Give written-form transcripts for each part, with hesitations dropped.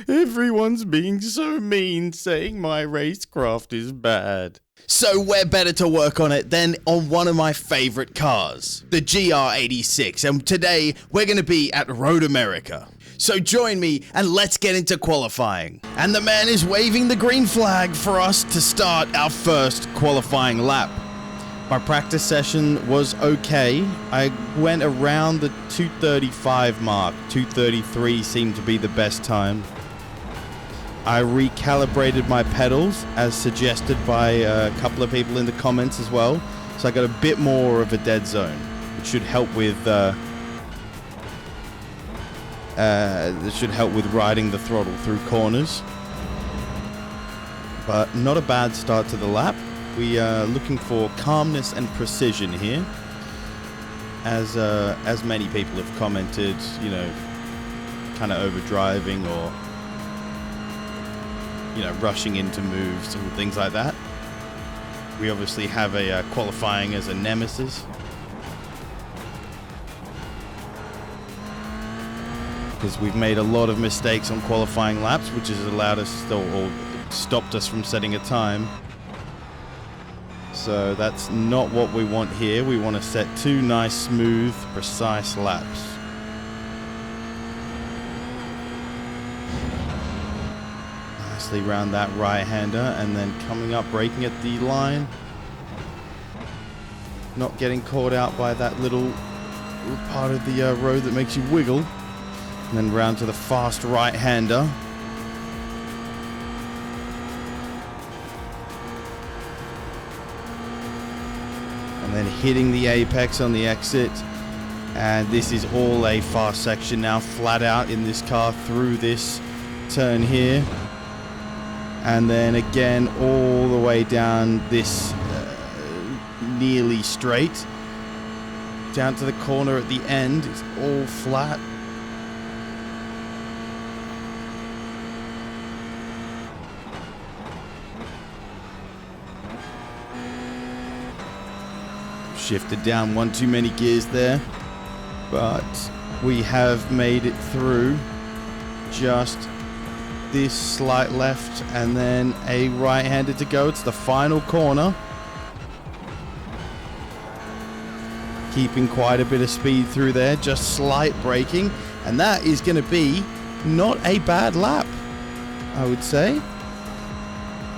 Everyone's being so mean, saying my racecraft is bad. So where better to work on it than on one of my favorite cars, the GR86, and today we're going to be at Road America. So join me and let's get into qualifying. And the man is waving the green flag for us to start our first qualifying lap. My practice session was okay. I went around the 2:35 mark. 2:33 seemed to be the best time. I recalibrated my pedals as suggested by a couple of people in the comments as well. So I got a bit more of a dead zone, which should help with riding the throttle through corners. But not a bad start to the lap. We are looking for calmness and precision here. As many people have commented, you know, kind of overdriving or rushing into moves and things like that. We obviously have a qualifying as a nemesis. Because we've made a lot of mistakes on qualifying laps, which has allowed us or stopped us from setting a time. So that's not what we want here. We want to set two nice, smooth, precise laps. Around that right-hander and then coming up, braking at the line, not getting caught out by that little part of the road that makes you wiggle, and then round to the fast right-hander. And then hitting the apex on the exit, and this is all a fast section now, flat out in this car through this turn here. And then again, all the way down this nearly straight. Down to the corner at the end. It's all flat. Shifted down one too many gears there. But we have made it through. Just this slight left and then a right-hander to go. It's the final corner. Keeping quite a bit of speed through there, just slight braking, and that is going to be not a bad lap, I would say.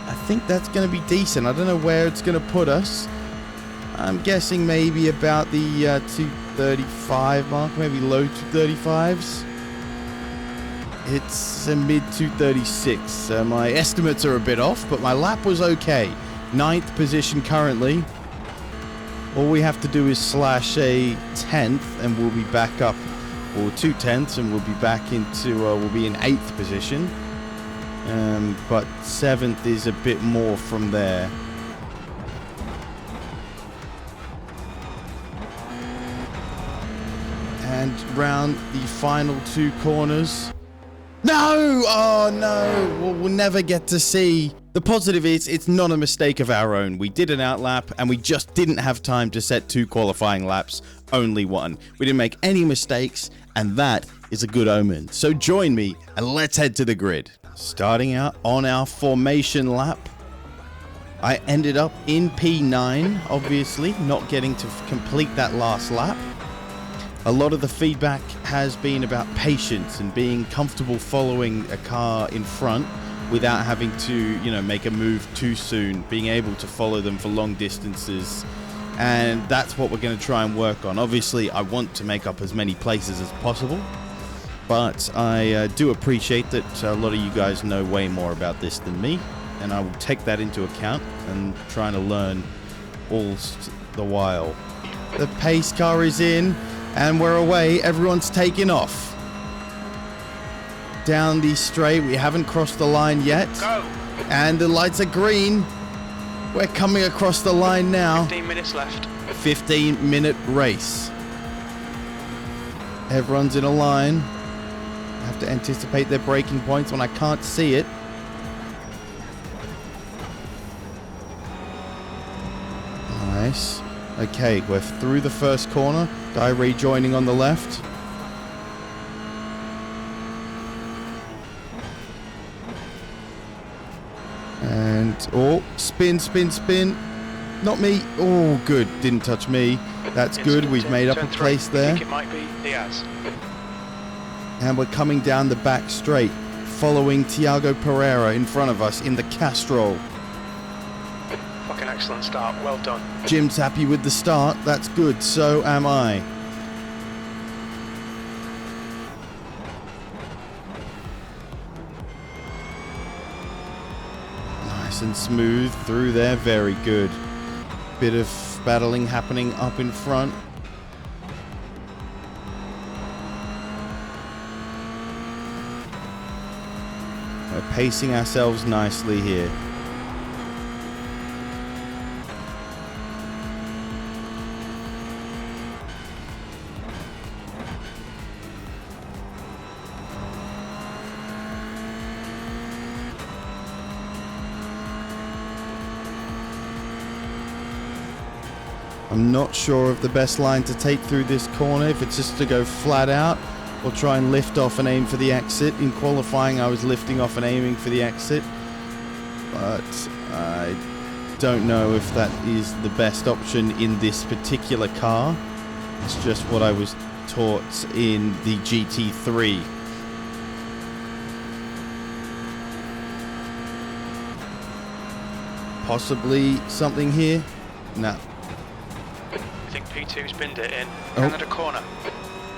I think that's going to be decent. I don't know where it's going to put us. I'm guessing maybe about the 235 mark, maybe low 235s. It's a mid 236. My estimates are a bit off, but my lap was okay. 9th position currently. All we have to do is slash a 10th and we'll be back up, or 2 tenths, and we'll be back into, we'll be in 8th position. But 7th is a bit more from there. And round the final 2 corners. No! Oh no! We'll never get to see. The positive is, it's not a mistake of our own. We did an outlap, and we just didn't have time to set 2 qualifying laps, only 1. We didn't make any mistakes, and that is a good omen. So join me, and let's head to the grid. Starting out on our formation lap, I ended up in P9, obviously, not getting to complete that last lap. A lot of the feedback has been about patience and being comfortable following a car in front without having to, make a move too soon, being able to follow them for long distances. And that's what we're going to try and work on. Obviously, I want to make up as many places as possible, but I do appreciate that a lot of you guys know way more about this than me, and I will take that into account and trying to learn all the while. The pace car is in. And we're away. Everyone's taking off. Down the straight. We haven't crossed the line yet. Go. And the lights are green. We're coming across the line now. 15 minutes left. 15-minute race. Everyone's in a line. I have to anticipate their braking points when I can't see it. Nice. Okay, we're through the first corner. Guy rejoining on the left. And, oh, spin, spin, spin. Not me. Oh, good. Didn't touch me. That's good. We've made up a place there. I think it might be Diaz. And we're coming down the back straight, following Tiago Pereira in front of us in the Castrol. Fucking excellent start. Well done. Jim's happy with the start. That's good. So am I. Nice and smooth through there. Very good. Bit of battling happening up in front. We're pacing ourselves nicely here. I'm not sure of the best line to take through this corner, if it's just to go flat out or try and lift off and aim for the exit. In qualifying, I was lifting off and aiming for the exit, but I don't know if that is the best option in this particular car. It's just what I was taught in the GT3. Possibly something here? No. I think P2 spinned it in Canada corner.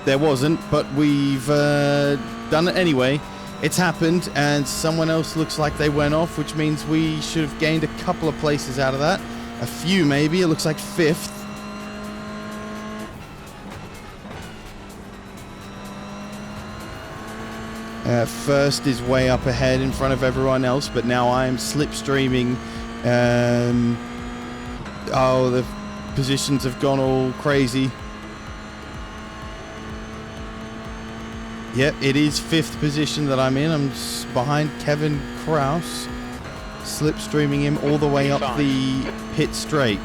There wasn't, but we've done it anyway. It's happened, and someone else looks like they went off, which means we should have gained a couple of places out of that. A few, maybe. It looks like 5th. First is way up ahead in front of everyone else, but now I'm slipstreaming. Oh, the positions have gone all crazy. Yep, it is 5th position that I'm in. I'm behind Kevin Kraus, slipstreaming him all the way up the pit straight.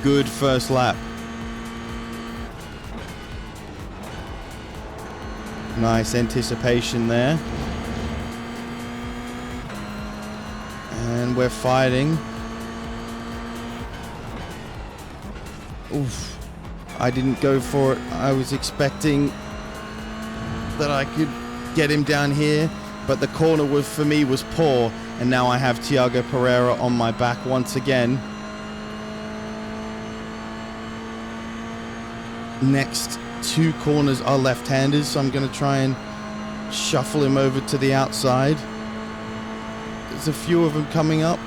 Good first lap. Nice anticipation there. And we're fighting. Oof. I didn't go for it. I was expecting that I could get him down here, but the corner was, for me, was poor, and now I have Tiago Pereira on my back once again. Next 2 corners are left-handers, so I'm going to try and shuffle him over to the outside. There's a few of them coming up.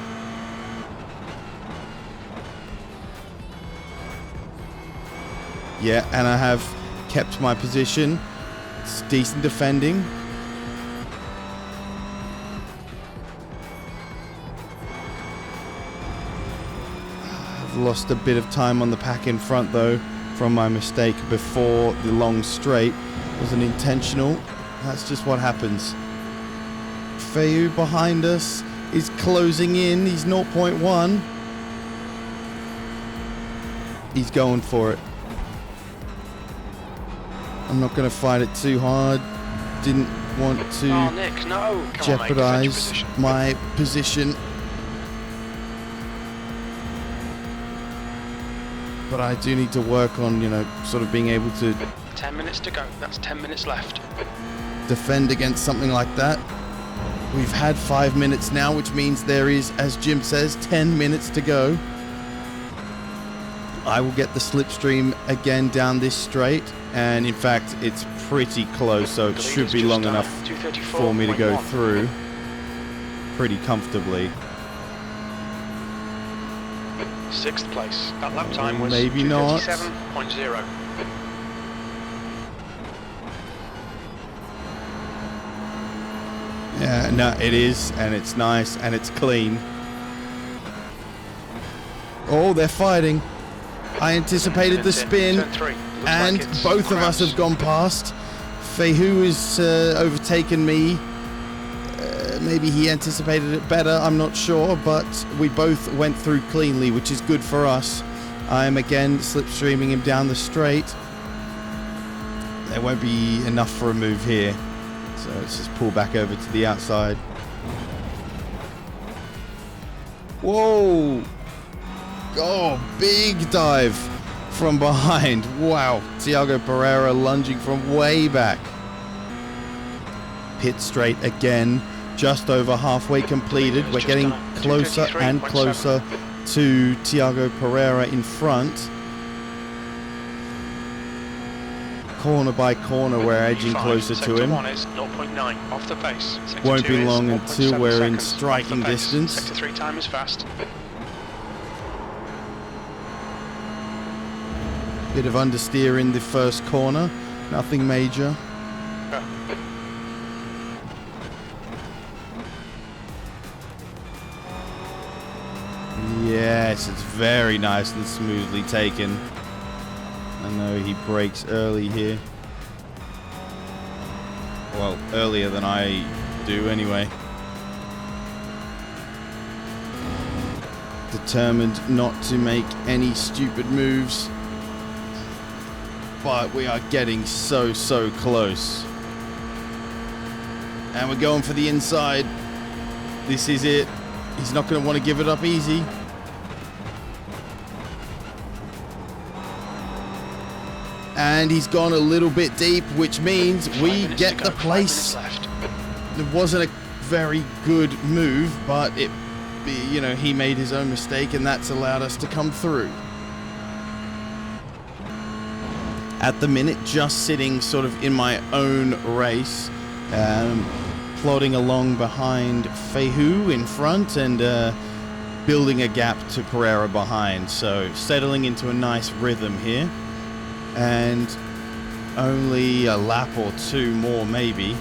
Yeah, and I have kept my position. It's decent defending. I've lost a bit of time on the pack in front though from my mistake before the long straight. It wasn't intentional. That's just what happens. Feu behind us is closing in. He's 0.1. He's going for it. I'm not going to fight it too hard. Didn't want to Nick, no. jeopardize my position. But I do need to work on, sort of being able to 10 minutes to go. That's 10 minutes left. Defend against something like that. We've had 5 minutes now, which means there is, as Jim says, 10 minutes to go. I will get the slipstream again down this straight, and in fact it's pretty close, so it should be long enough for me to go through pretty comfortably. 6th place. That lap time was maybe not. 2:37.0. Yeah, no, it is, and it's nice, and it's clean. Oh, they're fighting. I anticipated the spin, and both of us have gone past. Fehu has overtaken me. Maybe he anticipated it better, I'm not sure, but we both went through cleanly, which is good for us. I am again slipstreaming him down the straight. There won't be enough for a move here, so let's just pull back over to the outside. Whoa. Oh, big dive from behind. Wow. Thiago Pereira lunging from way back. Pit straight again. Just over halfway completed. We're getting closer and closer to Thiago Pereira in front. Corner by corner, we're edging closer to him. Sector 1 is 0.9 off the pace. Sector Won't 2 be is long 0.7 until we're in seconds striking off the pace. distance. Sector 3 time is fast. Bit of understeer in the first corner. Nothing major. Yes, it's very nice and smoothly taken. I know he brakes early here. Well, earlier than I do anyway. Determined not to make any stupid moves. But we are getting so close. And we're going for the inside. This is it. He's not going to want to give it up easy. And he's gone a little bit deep, which means we get the place. It wasn't a very good move, but he made his own mistake, and that's allowed us to come through. At the minute, just sitting sort of in my own race, plodding along behind Fehu in front and building a gap to Pereira behind. So settling into a nice rhythm here. And only a lap or two more, maybe.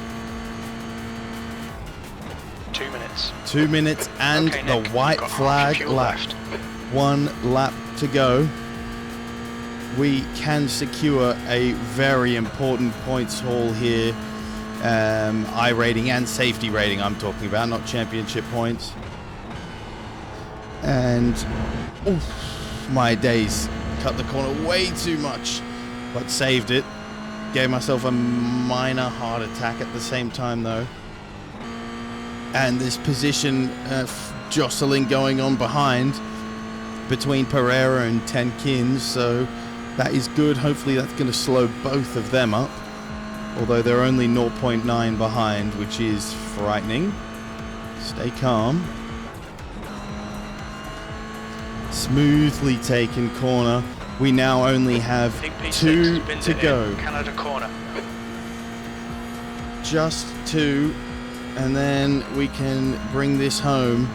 2 minutes. 2 minutes and okay, the Nick, white flag lap. 1 lap to go. We can secure a very important points haul here. iRating and safety rating I'm talking about, not championship points. And oof, my days, cut the corner way too much, but saved it. Gave myself a minor heart attack at the same time though. And this position jostling going on behind between Pereira and Tenkins, so that is good. Hopefully that's going to slow both of them up. Although they're only 0.9 behind, which is frightening. Stay calm. Smoothly taken corner. We now only have 2 to go. Canada corner. Just 2. And then we can bring this home.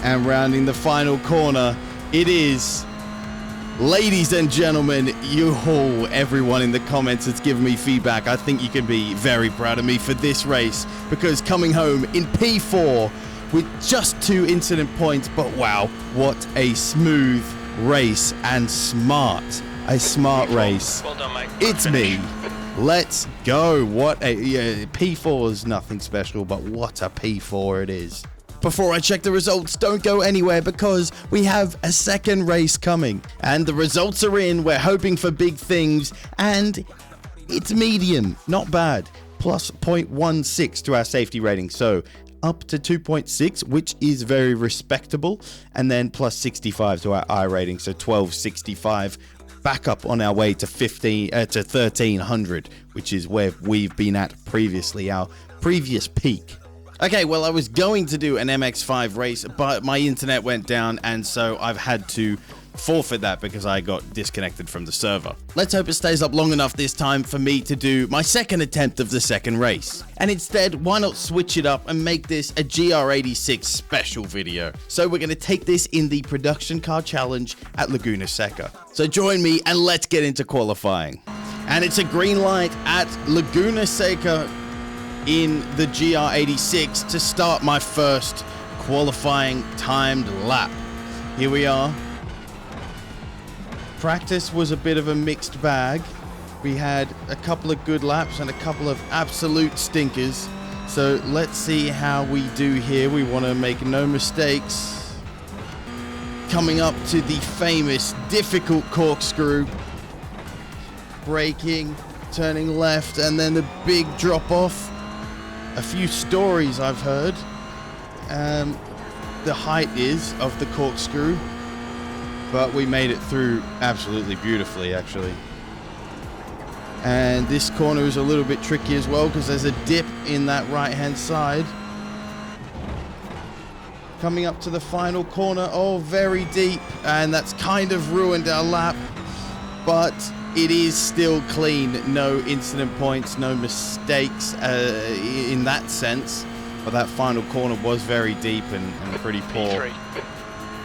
And rounding the final corner, it is, ladies and gentlemen, everyone in the comments that's given me feedback. I think you can be very proud of me for this race, because coming home in P4 with just 2 incident points, but wow, what a smooth race and smart. A smart race. Well done, mate. It's me. Let's go. What a P4 is nothing special, but what a P4 it is. Before I check the results, don't go anywhere, because we have a second race coming. And the results are in. We're hoping for big things. And it's medium. Not bad. Plus 0.16 to our safety rating. So up to 2.6, which is very respectable. And then plus 65 to our I rating. So 1265. Back up on our way to 1300, which is where we've been at previously, our previous peak. Okay, well, I was going to do an MX5 race, but my internet went down, and so I've had to forfeit that because I got disconnected from the server. Let's hope it stays up long enough this time for me to do my second attempt of the second race. And instead, why not switch it up and make this a GR86 special video? So we're going to take this in the production car challenge at Laguna Seca. So join me and let's get into qualifying. And it's a green light at Laguna Seca in the GR86 to start my first qualifying timed lap. Here we are. Practice was a bit of a mixed bag. We had a couple of good laps and a couple of absolute stinkers. So let's see how we do here. We want to make no mistakes. Coming up to the famous difficult corkscrew. Braking, turning left, and then the big drop off. a few stories I've heard. The height is of the corkscrew, but we made it through absolutely beautifully, actually. And this corner is a little bit tricky as well because there's a dip in that right-hand side. Coming up to the final corner, oh, very deep, and that's kind of ruined our lap, but it is still clean. No incident points, no mistakes in that sense. But that final corner was very deep and pretty poor. P3.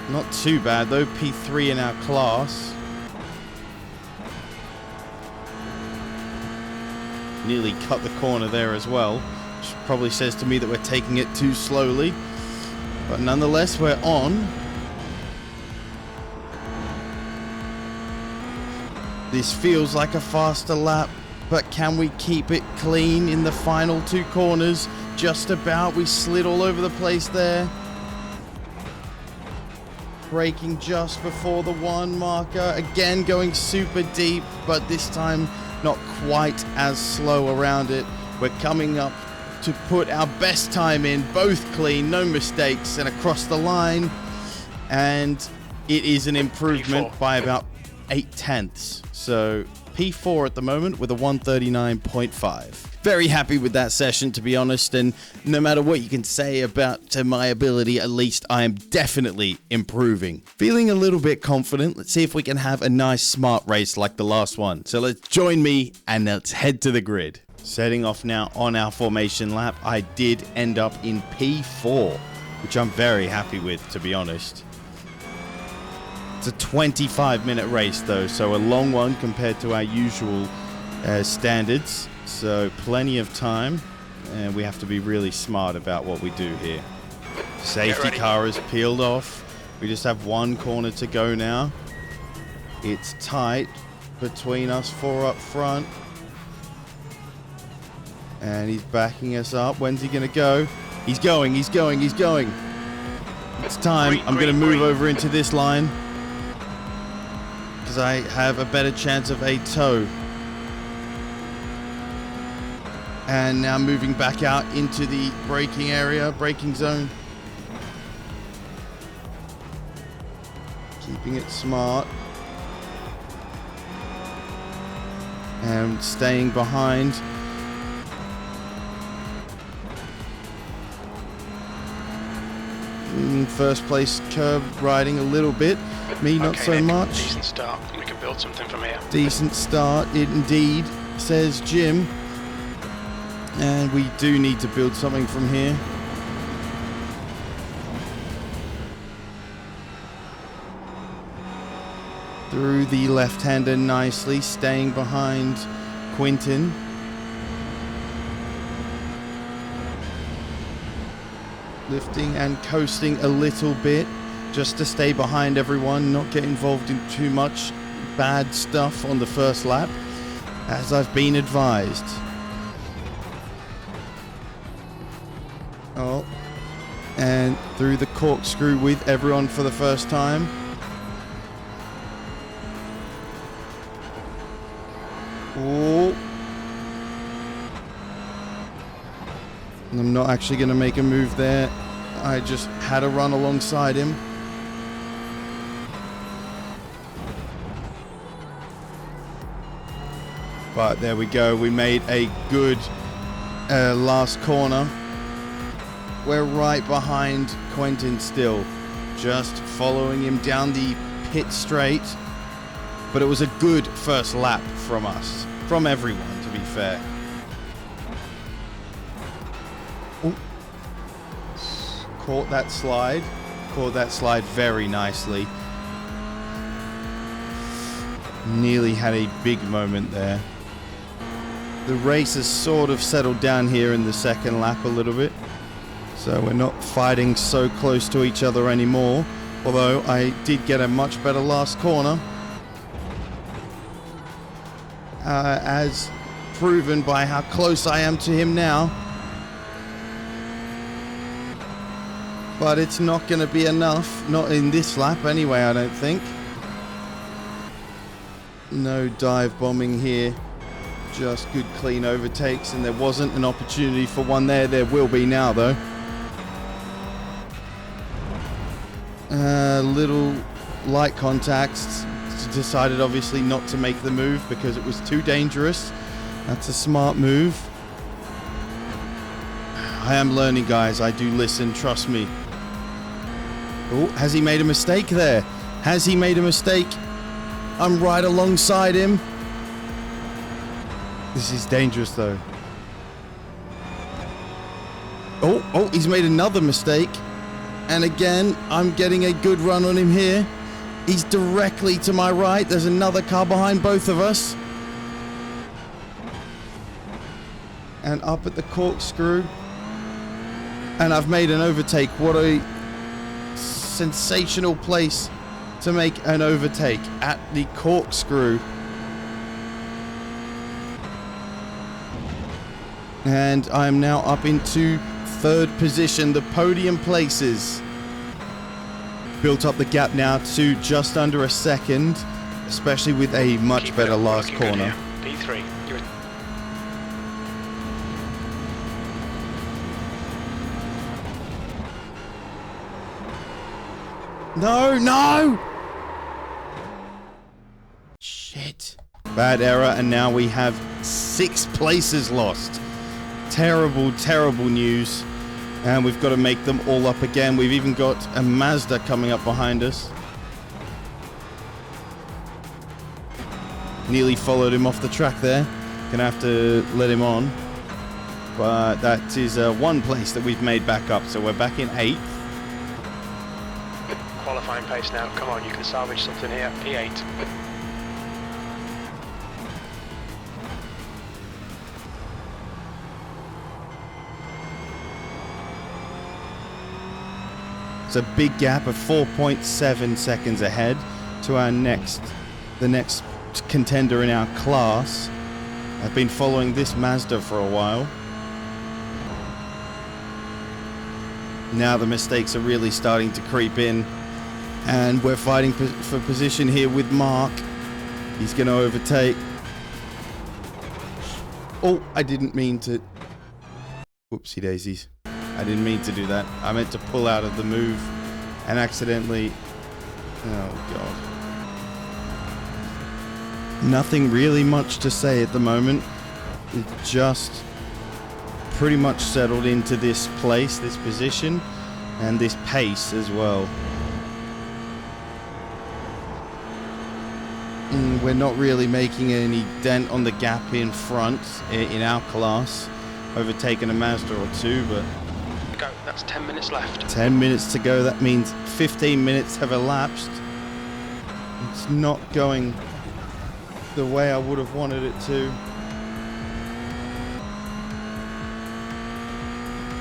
Not too bad though, P3 in our class. Nearly cut the corner there as well, which probably says to me that we're taking it too slowly. But nonetheless, we're on. This feels like a faster lap, but can we keep it clean in the final two corners? Just about. We slid all over the place there. Braking just before the 1 marker. Again, going super deep, but this time not quite as slow around it. We're coming up to put our best time in, both clean, no mistakes, and across the line. And it is an improvement P4. by about 8/10. So P4 at the moment with a 139.5. Very happy with that session, to be honest, and no matter what you can say about my ability, at least I am definitely improving. Feeling a little bit confident. Let's see if we can have a nice smart race like the last one. So let's join me and let's head to the grid. Setting off now on our formation lap, I did end up in P4, which I'm very happy with, to be honest. It's a 25-minute race, though, so a long one compared to our usual standards. So plenty of time, and we have to be really smart about what we do here. Safety car is peeled off. We just have 1 corner to go now. It's tight between us 4 up front. And he's backing us up. When's he going to go? He's going, he's going, he's going. It's time. I'm going to move over into this line because I have a better chance of a tow. And now moving back out into the braking area, braking zone. Keeping it smart. And staying behind. In first place, curb riding a little bit. Me, not Okay, so Nick, much. Decent start. We can build something from here. Decent start, indeed, says Jim. And we do need to build something from here. Through the left-hander nicely, staying behind Quinton. Lifting and coasting a little bit just to stay behind everyone, not get involved in too much bad stuff on the first lap, as I've been advised. Oh, and through the corkscrew with everyone for the first time. Oh. And I'm not actually going to make a move there. I just had a run alongside him. But there we go. We made a good last corner. We're right behind Quentin still. Just following him down the pit straight. But it was a good first lap from us. From everyone, to be fair. Ooh. Caught that slide. Caught that slide very nicely. Nearly had a big moment there. The race has sort of settled down here in the second lap a little bit. So we're not fighting so close to each other anymore. Although I did get a much better last corner. As proven by how close I am to him now. But it's not going to be enough. Not in this lap anyway, I don't think. No dive bombing here. Just good clean overtakes, and there wasn't an opportunity for one there. There will be now, though. Little light contacts. Decided obviously not to make the move because it was too dangerous. That's a smart move. I am learning, guys. I do listen, trust me. Oh, has he made a mistake there? Has he made a mistake? I'm right alongside him. This is dangerous, though. Oh, he's made another mistake. And again, I'm getting a good run on him here. He's directly to my right. There's another car behind both of us. And up at the corkscrew. And I've made an overtake. What a sensational place to make an overtake at the corkscrew. And I am now up into third position, the podium places. Built up the gap now to just under a second, especially with a much better last corner. P3. No! Shit. Bad error, and now we have 6 places lost. Terrible, terrible news. And we've got to make them all up again. We've even got a Mazda coming up behind us. Nearly followed him off the track there. Gonna have to let him on. But that is one place that we've made back up. So we're back in 8th. Qualifying pace now. Come on, you can salvage something here. P8. It's a big gap of 4.7 seconds ahead to the next contender in our class. I've been following this Mazda for a while. Now the mistakes are really starting to creep in, and we're fighting for position here with Mark. He's going to overtake. Oh, I didn't mean to. Whoopsie daisies. I didn't mean to do that. I meant to pull out of the move and accidentally... Oh, God. Nothing really much to say at the moment. It just pretty much settled into this place, this position, and this pace as well. We're not really making any dent on the gap in front in our class. Overtaken a Mazda or two, but... Go. That's 10 minutes left. 10 minutes to go. That means 15 minutes have elapsed. It's not going the way I would have wanted it to.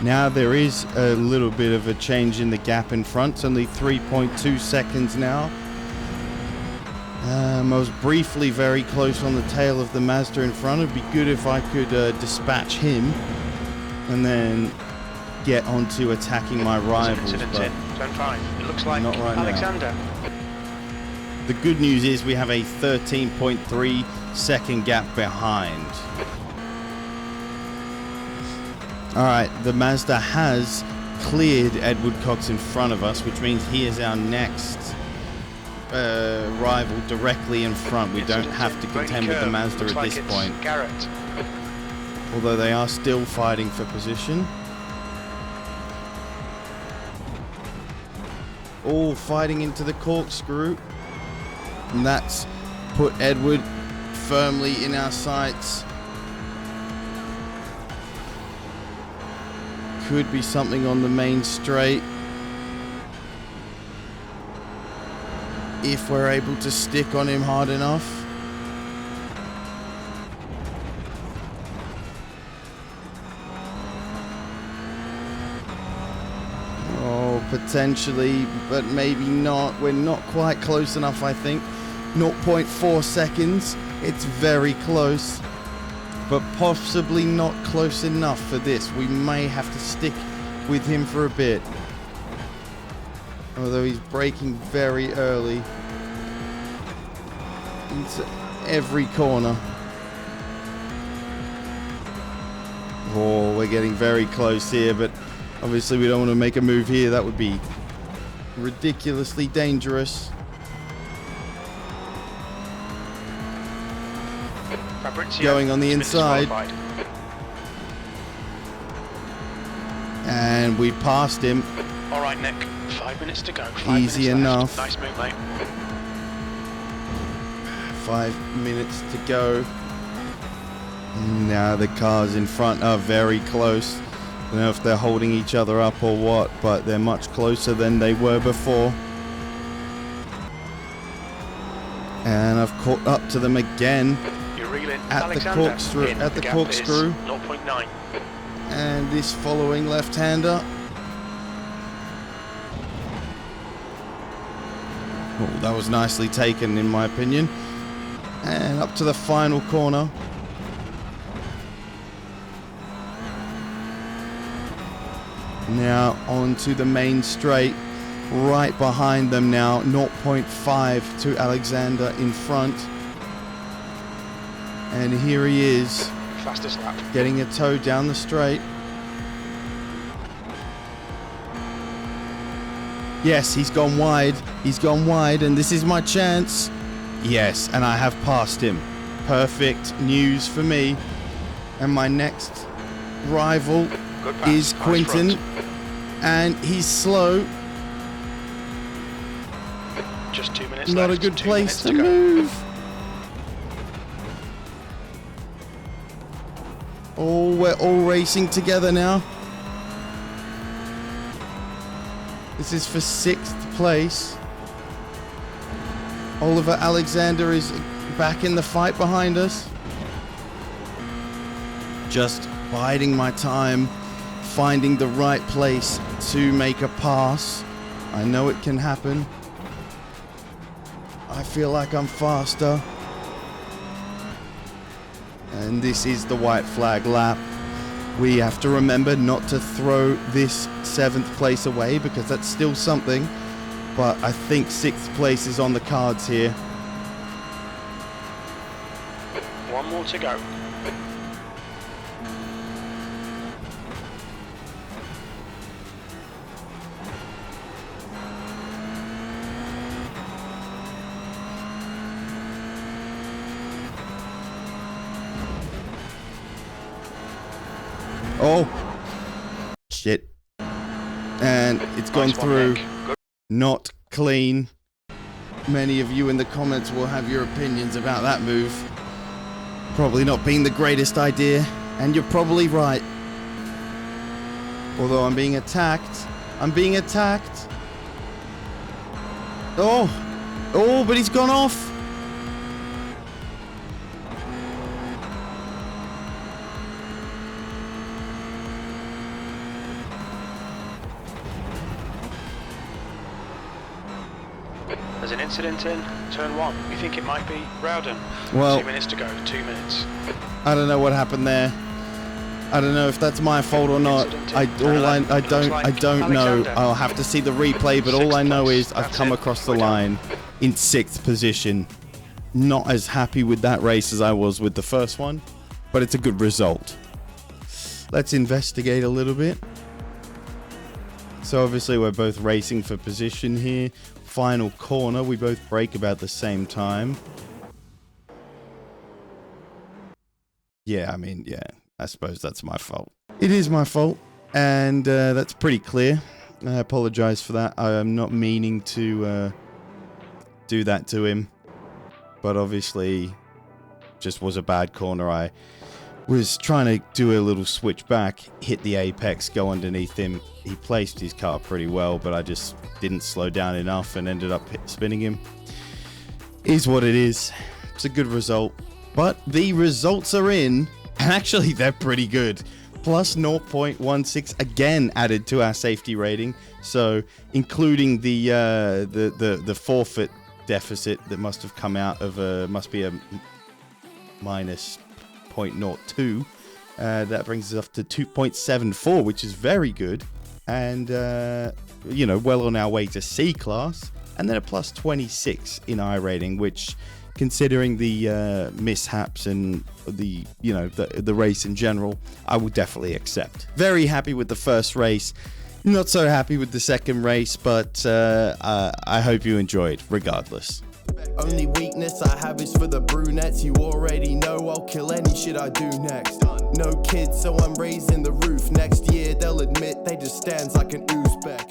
Now there is a little bit of a change in the gap in front. It's only 3.2 seconds now. I was briefly very close on the tail of the Mazda in front. It'd be good if I could dispatch him and then get onto attacking my rivals, but Turn 5. It looks like not right Alexander. now. The good news is we have a 13.3 second gap behind. Alright, the Mazda has cleared Edward Cox in front of us, which means he is our next rival directly in front. We don't have to contend with the Mazda at this point. Garrett. Although they are still fighting for position. All fighting into the corkscrew. And that's put Edward firmly in our sights. Could be something on the main straight. If we're able to stick on him hard enough. Oh, potentially, but maybe not. We're not quite close enough, I think. 0.4 seconds. It's very close, but possibly not close enough for this. We may have to stick with him for a bit. Although he's braking very early into every corner. Oh, we're getting very close here, but obviously we don't want to make a move here. That would be ridiculously dangerous. Going on the inside. And we passed him. All right, Nick. 5 minutes to go. Easy enough. Nice move, mate. 5 minutes to go. Now the cars in front are very close. I don't know if they're holding each other up or what, but they're much closer than they were before. And I've caught up to them again. You're reeling. At the corkscrew. At the corkscrew. 0.9. And this following left-hander. Oh, that was nicely taken in my opinion. And up to the final corner. Now onto the main straight. Right behind them now. 0.5 to Alexander in front. And here he is. Fastest lap. Getting a toe down the straight. Yes, he's gone wide. He's gone wide, and this is my chance. Yes, and I have passed him. Perfect news for me. And my next rival is Quinton. And he's slow. Just 2 minutes Not left. a good place to move. Oh, we're all racing together now. This is for 6th place. Oliver Alexander is back in the fight behind us. Just biding my time, finding the right place to make a pass. I know it can happen. I feel like I'm faster. And this is the white flag lap. We have to remember not to throw this 7th place away because that's still something. But I think 6th place is on the cards here. One more to go. Oh, shit. And it's gone through. Not clean. Many of you in the comments will have your opinions about that move. Probably not being the greatest idea, and you're probably right. Although I'm being attacked. I'm being attacked. Oh, but he's gone off. There's an incident in turn 1. We think it might be Rowden. Well, 2 minutes to go. 2 minutes. I don't know what happened there. I don't know if that's my fault or not. I don't know. I'll have to see the replay, but all I know is I've come across the line in 6th position. Not as happy with that race as I was with the first one, but it's a good result. Let's investigate a little bit. So obviously we're both racing for position here. Final corner, we both brake about the same time. Yeah, I mean, yeah, I suppose that's my fault. It is my fault, and that's pretty clear. I apologize for that. I am not meaning to do that to him, but obviously just was a bad corner. I was trying to do a little switch back, hit the apex, go underneath him. He placed his car pretty well, but I just didn't slow down enough and ended up spinning him. Is what it is. It's a good result. But the results are in, and actually they're pretty good. Plus 0.16 again added to our safety rating. So including the forfeit deficit that must have come out of must be a minus 0.02. That brings us up to 2.74, which is very good. And, well on our way to C class. And then a plus 26 in iRating, which considering the mishaps and the race in general, I will definitely accept. Very happy with the first race. Not so happy with the second race, but I hope you enjoyed regardless. Only weakness I have is for the brunettes. You already know I'll kill any shit I do next. No kids, so I'm raising the roof. Next year they'll admit they just stands like an Uzbek.